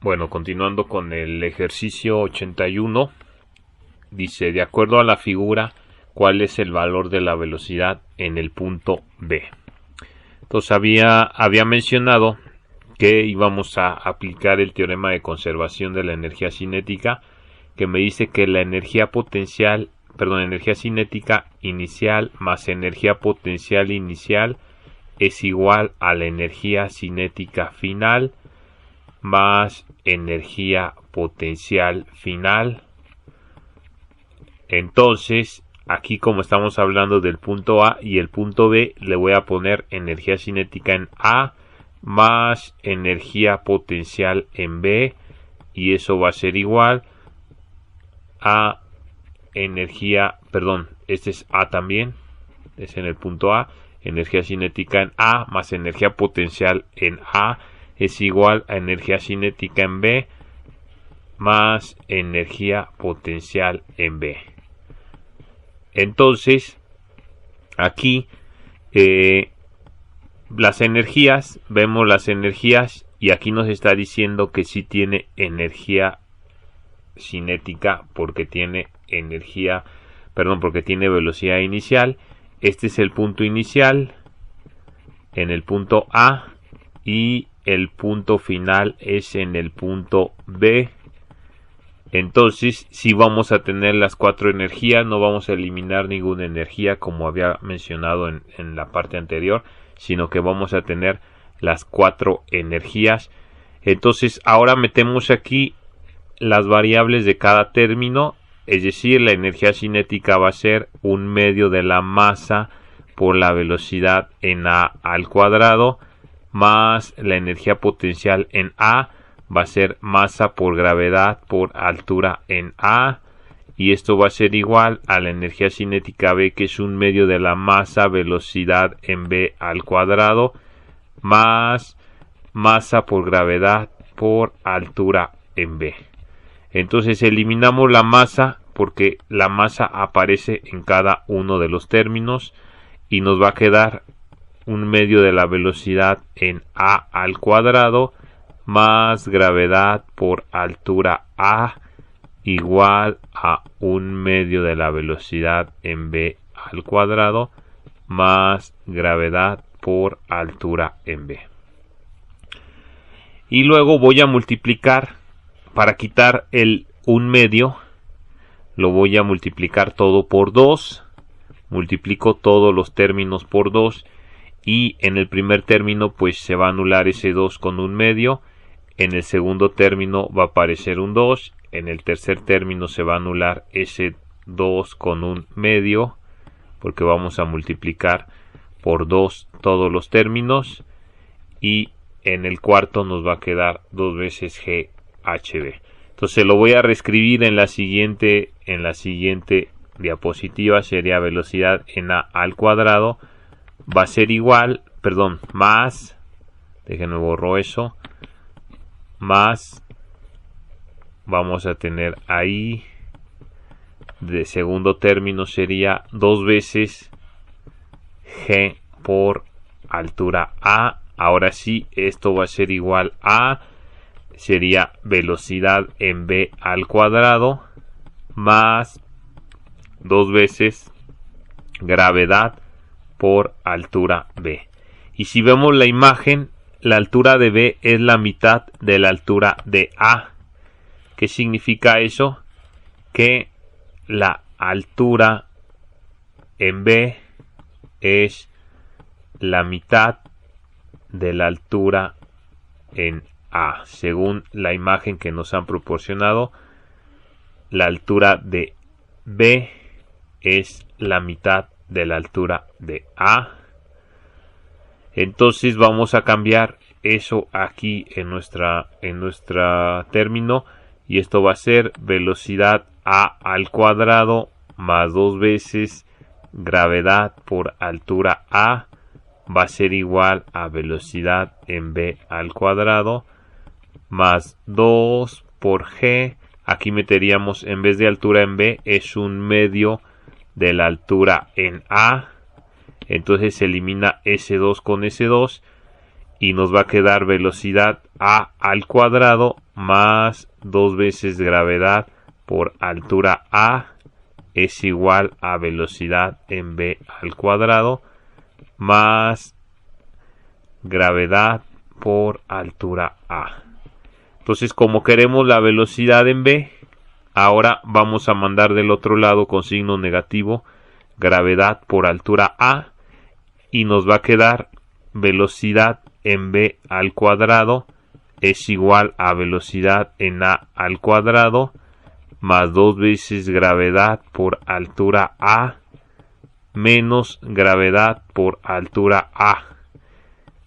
Bueno, continuando con el ejercicio 81, dice, de acuerdo a la figura, ¿cuál es el valor de la velocidad en el punto B? Entonces había mencionado que íbamos a aplicar el teorema de conservación de la energía cinética, que me dice que la energía cinética inicial más energía potencial inicial es igual a la energía cinética final más energía potencial final. Entonces, aquí como estamos hablando del punto A y el punto B, le voy a poner energía cinética en A más energía potencial en B, y eso va a ser igual a este es A también, es en el punto A, energía cinética en A más energía potencial en A es igual a energía cinética en B más energía potencial en B. Entonces, aquí vemos las energías y aquí nos está diciendo que sí tiene energía cinética porque tiene velocidad inicial. Este es el punto inicial en el punto A y el punto final es en el punto B. Entonces, si vamos a tener las cuatro energías, no vamos a eliminar ninguna energía como había mencionado en la parte anterior, sino que vamos a tener las cuatro energías. Entonces, ahora metemos aquí las variables de cada término, es decir, la energía cinética va a ser 1/2 de la masa por la velocidad en A al cuadrado, más la energía potencial en A va a ser masa por gravedad por altura en A, y esto va a ser igual a la energía cinética B, que es 1/2 de la masa velocidad en B al cuadrado, más masa por gravedad por altura en B. Entonces eliminamos la masa porque la masa aparece en cada uno de los términos y nos va a quedar 1/2 de la velocidad en A al cuadrado más gravedad por altura A igual a 1/2 de la velocidad en B al cuadrado más gravedad por altura en B. Y luego voy a multiplicar, para quitar el 1/2, lo voy a multiplicar todo por 2. Multiplico todos los términos por 2 y en el primer término pues se va a anular ese 2 con 1/2. En el segundo término va a aparecer un 2. En el tercer término se va a anular ese 2 con 1/2 porque vamos a multiplicar por 2 todos los términos. Y en el cuarto nos va a quedar 2 veces GHB. Entonces lo voy a reescribir en la siguiente diapositiva. Sería velocidad en A al cuadrado. Va a ser igual, más, déjenme borro eso, más, vamos a tener ahí, de segundo término sería 2 veces G por altura A. Ahora sí, esto va a ser igual a, sería velocidad en B al cuadrado, más 2 veces gravedad por altura B. Y si vemos la imagen, la altura de B es la mitad de la altura de A. ¿Qué significa eso? Que la altura en B es la mitad de la altura en A. Según la imagen que nos han proporcionado, la altura de B es la mitad de la altura de A. Entonces vamos a cambiar eso aquí en nuestra término, y esto va a ser velocidad A al cuadrado más 2 veces gravedad por altura A va a ser igual a velocidad en B al cuadrado más 2 por G. Aquí meteríamos, en vez de altura en B, es 1/2 de la altura en A. Entonces se elimina S2 con S2 y nos va a quedar velocidad A al cuadrado más 2 veces gravedad por altura A es igual a velocidad en v al cuadrado más gravedad por altura A. Entonces, como queremos la velocidad en v, ahora vamos a mandar del otro lado con signo negativo gravedad por altura A y nos va a quedar velocidad en v al cuadrado es igual a velocidad en a al cuadrado más 2 veces gravedad por altura A menos gravedad por altura A.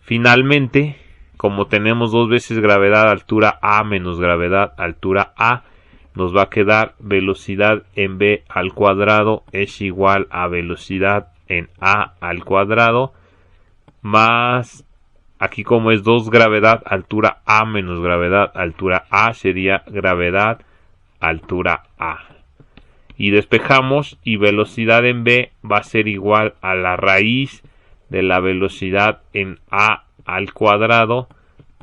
Finalmente, como tenemos 2 veces gravedad altura A menos gravedad altura A, nos va a quedar velocidad en v al cuadrado es igual a velocidad en a al cuadrado más, aquí como es 2 gravedad altura A menos gravedad altura A, sería gravedad altura A. Y despejamos y velocidad en v va a ser igual a la raíz de la velocidad en a al cuadrado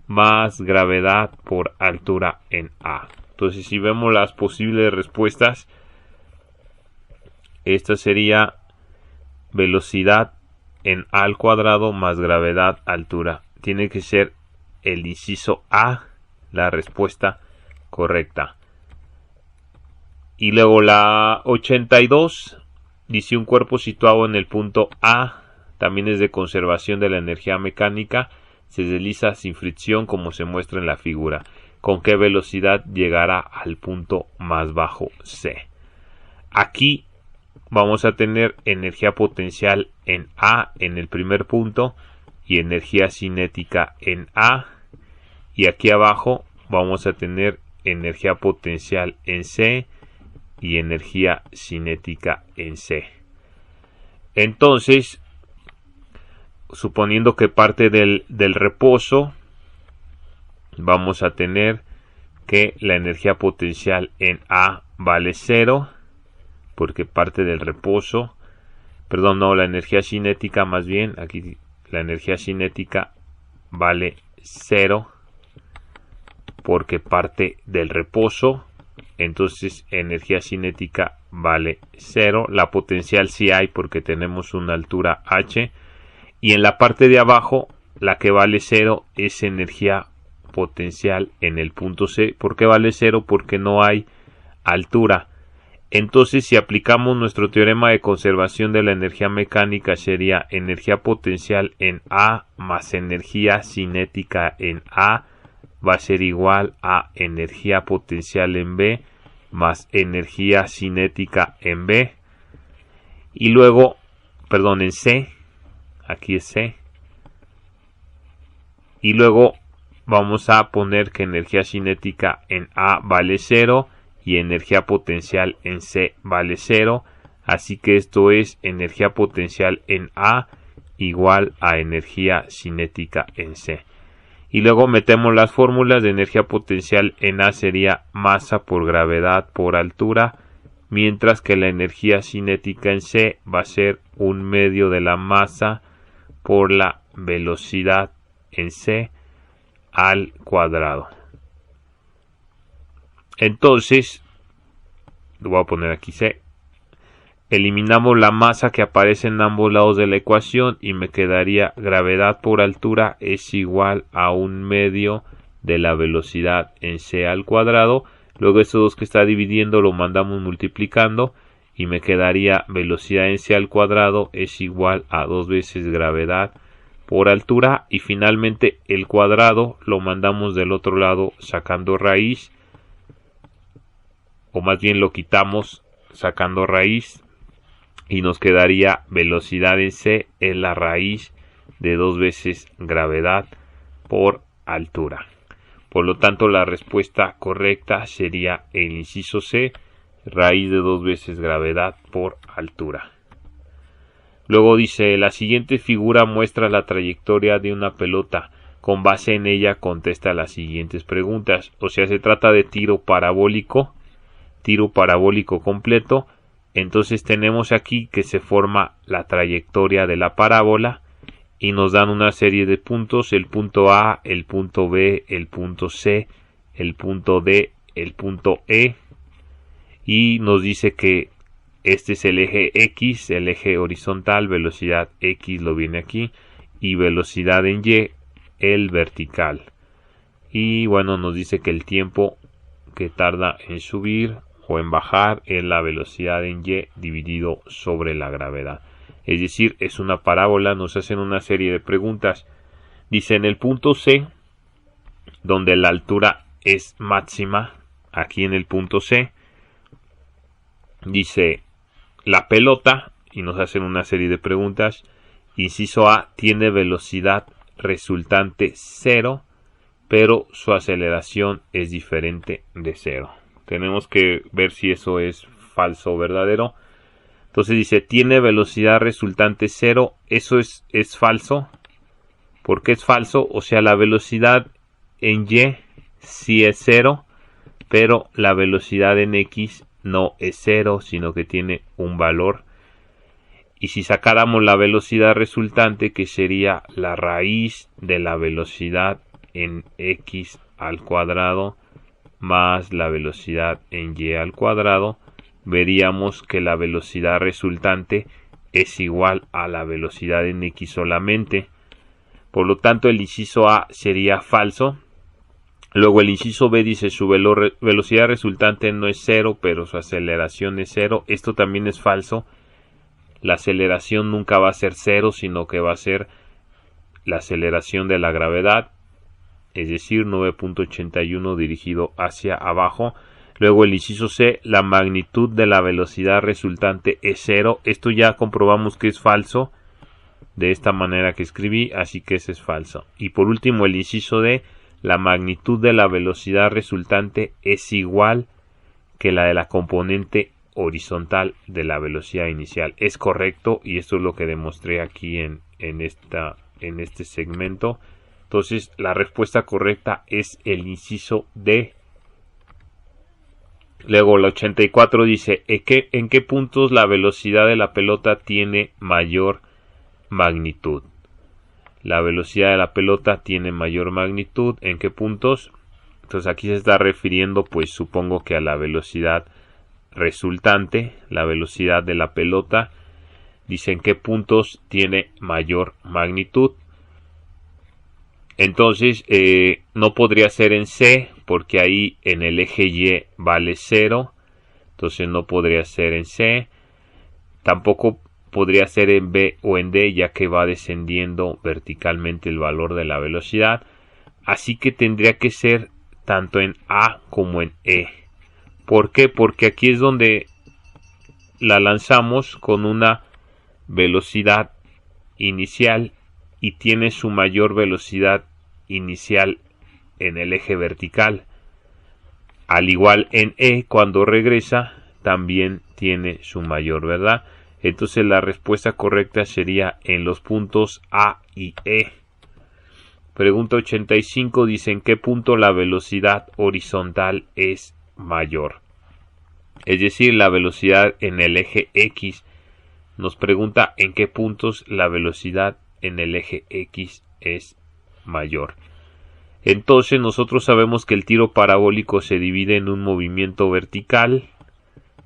más gravedad por altura en a. Entonces, si vemos las posibles respuestas, esta sería velocidad en a al cuadrado más gravedad altura. Tiene que ser el inciso A la respuesta correcta. Y luego la 82 dice: un cuerpo situado en el punto A, también es de conservación de la energía mecánica, se desliza sin fricción como se muestra en la figura. ¿Con qué velocidad llegará al punto más bajo C? Aquí vamos a tener energía potencial en A en el primer punto y energía cinética en A. Y aquí abajo vamos a tener energía potencial en C y energía cinética en C. Entonces, suponiendo que parte del reposo, vamos a tener que la energía potencial en A vale 0, porque parte del reposo, la energía cinética más bien, aquí la energía cinética vale 0, porque parte del reposo, entonces energía cinética vale 0, la potencial sí hay porque tenemos una altura h, y en la parte de abajo la que vale 0 es energía potencial en el punto C. ¿Por qué vale 0? Porque no hay altura. Entonces, si aplicamos nuestro teorema de conservación de la energía mecánica, sería energía potencial en A más energía cinética en A va a ser igual a energía potencial en B más energía cinética en B. Y luego, en C, aquí es C. Y luego vamos a poner que energía cinética en A vale 0 y energía potencial en C vale 0. Así que esto es energía potencial en A igual a energía cinética en C. Y luego metemos las fórmulas de energía potencial en A sería masa por gravedad por altura, mientras que la energía cinética en C va a ser 1/2 de la masa por la velocidad en C al cuadrado. Entonces, lo voy a poner aquí C. Eliminamos la masa que aparece en ambos lados de la ecuación y me quedaría gravedad por altura es igual a 1/2 de la velocidad en C al cuadrado. Luego estos dos que está dividiendo lo mandamos multiplicando y me quedaría velocidad en C al cuadrado es igual a 2 veces gravedad por altura, y finalmente el cuadrado lo mandamos del otro lado sacando raíz, o más bien lo quitamos sacando raíz, y nos quedaría velocidad en C es la raíz de 2 veces gravedad por altura. Por lo tanto, la respuesta correcta sería el inciso C, raíz de 2 veces gravedad por altura. Luego dice: la siguiente figura muestra la trayectoria de una pelota. Con base en ella contesta las siguientes preguntas. O sea, se trata de tiro parabólico completo. Entonces tenemos aquí que se forma la trayectoria de la parábola y nos dan una serie de puntos: el punto A, el punto B, el punto C, el punto D, el punto E, y nos dice que este es el eje X, el eje horizontal, velocidad X lo viene aquí, y velocidad en Y, el vertical. Y bueno, nos dice que el tiempo que tarda en subir o en bajar es la velocidad en Y dividido sobre la gravedad. Es decir, es una parábola, nos hacen una serie de preguntas. Dice en el punto C, donde la altura es máxima, aquí en el punto C, dice la pelota, y nos hacen una serie de preguntas. Inciso A, tiene velocidad resultante 0, pero su aceleración es diferente de 0. Tenemos que ver si eso es falso o verdadero. Entonces dice, tiene velocidad resultante 0, eso es falso. ¿Por qué es falso? O sea, la velocidad en Y sí es 0, pero la velocidad en X no es 0, sino que tiene un valor. Y si sacáramos la velocidad resultante, que sería la raíz de la velocidad en X al cuadrado más la velocidad en Y al cuadrado, veríamos que la velocidad resultante es igual a la velocidad en X solamente. Por lo tanto, el inciso A sería falso. Luego el inciso B dice su velocidad resultante no es 0, pero su aceleración es 0. Esto también es falso. La aceleración nunca va a ser 0, sino que va a ser la aceleración de la gravedad, es decir, 9.81 dirigido hacia abajo. Luego el inciso C, la magnitud de la velocidad resultante es 0. Esto ya comprobamos que es falso, de esta manera que escribí, así que ese es falso. Y por último el inciso D, la magnitud de la velocidad resultante es igual que la de la componente horizontal de la velocidad inicial. Es correcto, y esto es lo que demostré aquí en este segmento. Entonces la respuesta correcta es el inciso D. Luego la 84 dice, ¿en qué puntos la velocidad de la pelota tiene mayor magnitud? La velocidad de la pelota tiene mayor magnitud. ¿En qué puntos? Entonces aquí se está refiriendo, pues supongo que a la velocidad resultante, la velocidad de la pelota. Dice en qué puntos tiene mayor magnitud. Entonces no podría ser en C, porque ahí en el eje Y vale 0. Entonces no podría ser en C. Tampoco podría ser en B o en D, ya que va descendiendo verticalmente el valor de la velocidad. Así que tendría que ser tanto en A como en E. ¿Por qué? Porque aquí es donde la lanzamos con una velocidad inicial y tiene su mayor velocidad inicial en el eje vertical. Al igual en E, cuando regresa, también tiene su mayor, ¿verdad? Entonces la respuesta correcta sería en los puntos A y E. Pregunta 85 dice, ¿en qué punto la velocidad horizontal es mayor? Es decir, la velocidad en el eje X. Nos pregunta en qué puntos la velocidad en el eje X es mayor. Entonces nosotros sabemos que el tiro parabólico se divide en un movimiento vertical,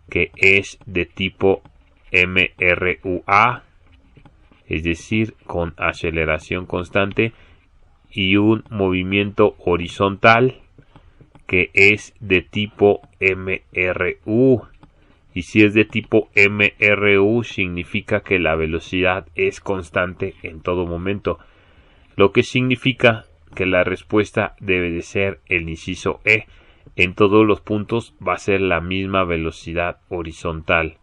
que es de tipo MRUA, es decir, con aceleración constante, y un movimiento horizontal, que es de tipo MRU. Y si es de tipo MRU, significa que la velocidad es constante en todo momento, lo que significa que la respuesta debe de ser el inciso E. En todos los puntos va a ser la misma velocidad horizontal.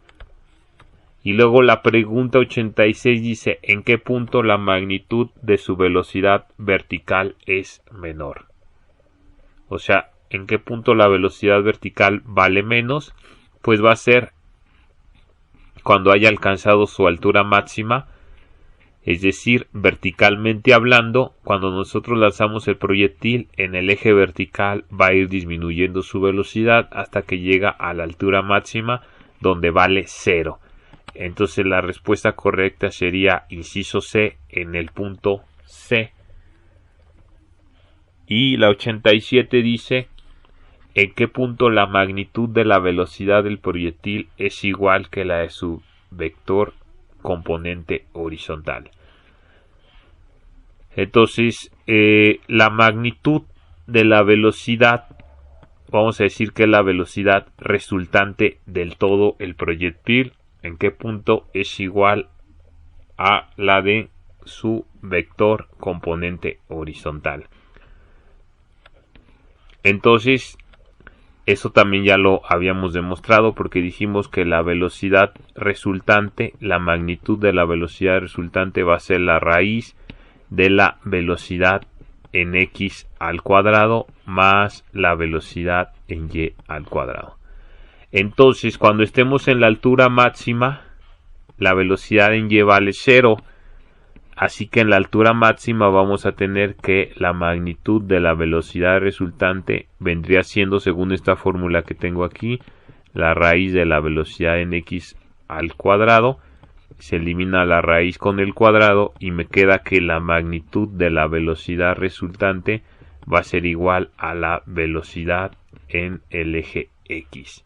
Y luego la pregunta 86 dice, ¿en qué punto la magnitud de su velocidad vertical es menor? O sea, ¿en qué punto la velocidad vertical vale menos? Pues va a ser cuando haya alcanzado su altura máxima, es decir, verticalmente hablando, cuando nosotros lanzamos el proyectil en el eje vertical va a ir disminuyendo su velocidad hasta que llega a la altura máxima, donde vale 0. Entonces la respuesta correcta sería inciso C en el punto C. Y la 87 dice, en qué punto la magnitud de la velocidad del proyectil es igual que la de su vector componente horizontal. Entonces, la magnitud de la velocidad, vamos a decir que es la velocidad resultante del todo el proyectil, en qué punto es igual a la de su vector componente horizontal. Entonces, eso también ya lo habíamos demostrado porque dijimos que la velocidad resultante, la magnitud de la velocidad resultante va a ser la raíz de la velocidad en x al cuadrado más la velocidad en y al cuadrado. Entonces, cuando estemos en la altura máxima, la velocidad en y vale 0. Así que en la altura máxima vamos a tener que la magnitud de la velocidad resultante vendría siendo, según esta fórmula que tengo aquí, la raíz de la velocidad en x al cuadrado. Se elimina la raíz con el cuadrado y me queda que la magnitud de la velocidad resultante va a ser igual a la velocidad en el eje x.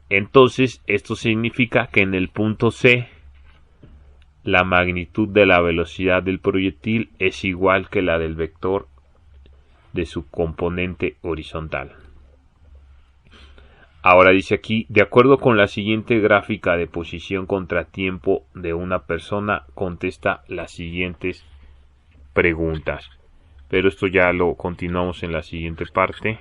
Entonces, esto significa que en el punto C, la magnitud de la velocidad del proyectil es igual que la del vector de su componente horizontal. Ahora dice aquí, de acuerdo con la siguiente gráfica de posición contra tiempo de una persona, contesta las siguientes preguntas. Pero esto ya lo continuamos en la siguiente parte.